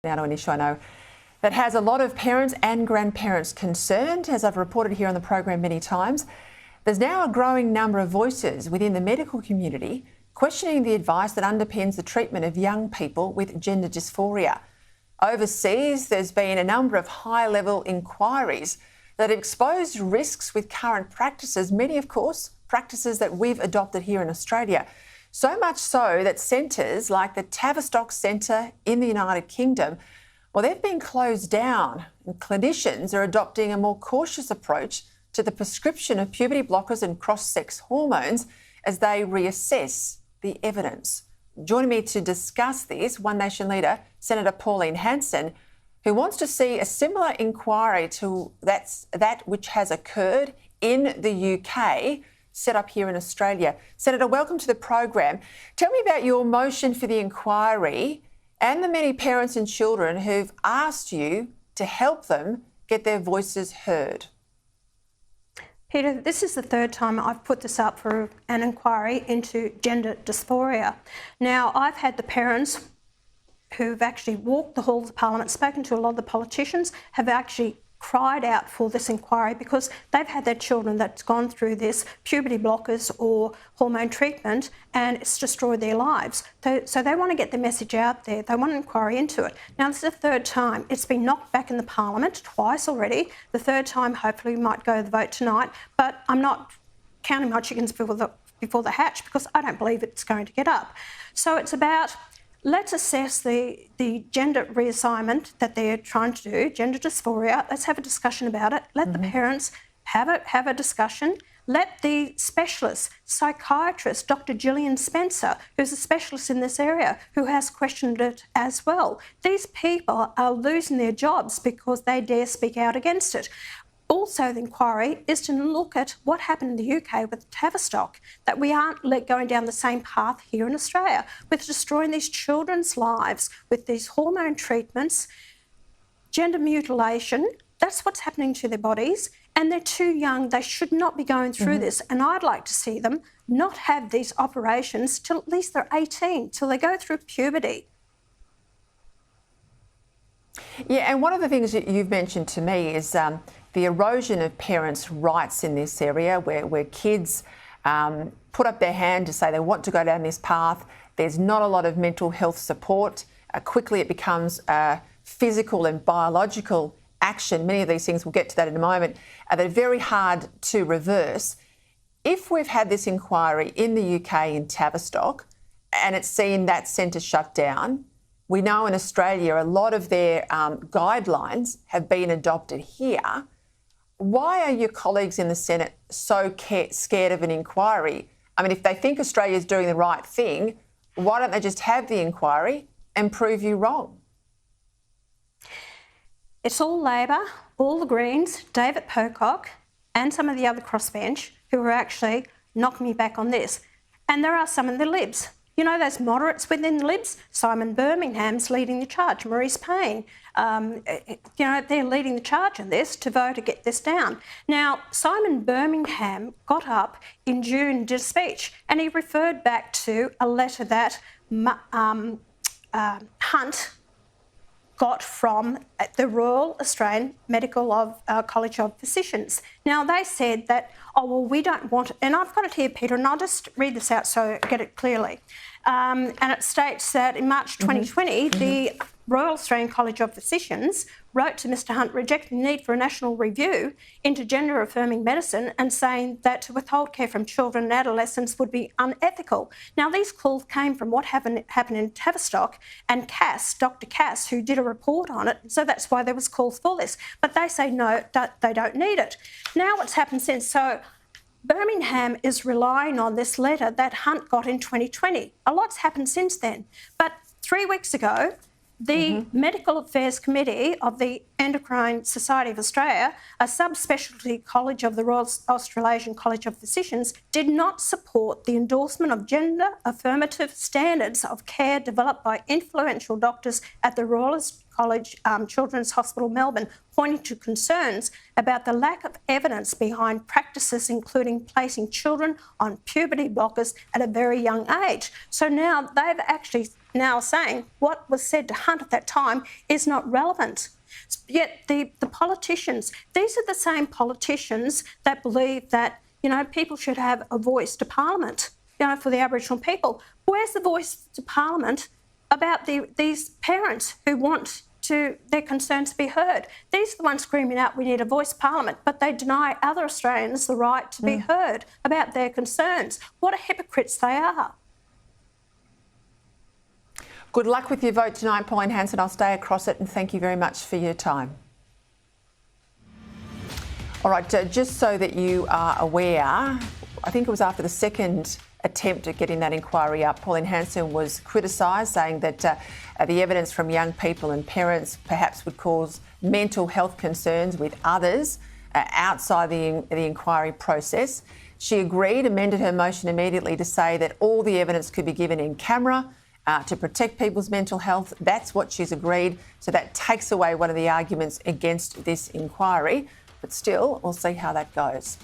Now to an issue I know that has a lot of parents and grandparents concerned. As I've reported here on the program many times, there's now a growing number of voices within the medical community questioning the advice that underpins the treatment of young people with gender dysphoria. Overseas, there's been a number of high-level inquiries that have exposed risks with current practices, many, of course, practices that we've adopted here in Australia. So much so that centres like the Tavistock Centre in the United Kingdom, well, they've been closed down, and clinicians are adopting a more cautious approach to the prescription of puberty blockers and cross-sex hormones as they reassess the evidence. Joining me to discuss this, One Nation leader, Senator Pauline Hanson, who wants to see a similar inquiry to that which has occurred in the UK set up here in Australia. Senator, welcome to the program. Tell me about your motion for the inquiry and the many parents and children who've asked you to help them get their voices heard. Peter, this is the third time I've put this up for an inquiry into gender dysphoria. Now, I've had the parents who've actually walked the halls of Parliament, spoken to a lot of the politicians, have actually cried out for this inquiry because they've had their children that's gone through this puberty blockers or hormone treatment and it's destroyed their lives. So they want to get the message out there. They want an inquiry into it. Now, this is the third time. It's been knocked back in the Parliament twice already. The third time, hopefully, we might go to the vote tonight. But I'm not counting my chickens before the hatch because I don't believe it's going to get up. So it's about, let's assess the gender reassignment that they're trying to do, gender dysphoria. Let's have a discussion about it. Let the parents have a discussion. Let the specialist, psychiatrist, Dr. Gillian Spencer, who's a specialist in this area, who has questioned it as well. These people are losing their jobs because they dare speak out against it. Also, the inquiry is to look at what happened in the UK with Tavistock, that we aren't going down the same path here in Australia with destroying these children's lives with these hormone treatments, gender mutilation. That's what's happening to their bodies, and they're too young. They should not be going through this, and I'd like to see them not have these operations till at least they're 18, till they go through puberty. Yeah, and one of the things that you've mentioned to me is the erosion of parents' rights in this area where kids put up their hand to say they want to go down this path. There's not a lot of mental health support. Quickly it becomes physical and biological action. Many of these things, we'll get to that in a moment, they're very hard to reverse. If we've had this inquiry in the UK in Tavistock and it's seen that centre shut down, we know in Australia a lot of their guidelines have been adopted here. Why are your colleagues in the Senate so scared of an inquiry? I mean, if they think Australia's doing the right thing, why don't they just have the inquiry and prove you wrong? It's all Labor, all the Greens, David Pocock and some of the other crossbench who are actually knocking me back on this. And there are some in the Libs. You know, those moderates within the Libs, Simon Birmingham's leading the charge, Maurice Payne, you know, they're leading the charge in this to vote to get this down. Now, Simon Birmingham got up in June, did a speech, and he referred back to a letter that Hunt got from the Royal Australian Medical College of Physicians. Now, they said that, oh, well, we don't want, and I've got it here, Peter, and I'll just read this out so I get it clearly. And it states that in March 2020, the Royal Australian College of Physicians wrote to Mr Hunt rejecting the need for a national review into gender-affirming medicine and saying that to withhold care from children and adolescents would be unethical. Now, these calls came from what happened in Tavistock and Cass, Dr Cass, who did a report on it, so that's why there was calls for this. But they say no, they don't need it. Now what's happened since? So Birmingham is relying on this letter that Hunt got in 2020. A lot's happened since then. But 3 weeks ago, the Medical Affairs Committee of the Endocrine Society of Australia, a subspecialty college of the Royal Australasian College of Physicians, did not support the endorsement of gender affirmative standards of care developed by influential doctors at the Royal College Children's Hospital, Melbourne, pointing to concerns about the lack of evidence behind practices including placing children on puberty blockers at a very young age. So now they've actually now saying what was said to Hunt at that time is not relevant. Yet the politicians, these are the same politicians that believe that, people should have a voice to Parliament, for the Aboriginal people. Where's the voice to Parliament about these parents who want their concerns to be heard? These are the ones screaming out, we need a voice Parliament, but they deny other Australians the right to be heard about their concerns. What a hypocrites they are. Good luck with your vote tonight, Pauline Hanson. I'll stay across it, and thank you very much for your time. All right, just so that you are aware, I think it was after the second attempt at getting that inquiry up, Pauline Hanson was criticised, saying that the evidence from young people and parents perhaps would cause mental health concerns with others outside the inquiry process. She agreed, amended her motion immediately to say that all the evidence could be given in camera to protect people's mental health. That's what she's agreed. So that takes away one of the arguments against this inquiry. But still, we'll see how that goes.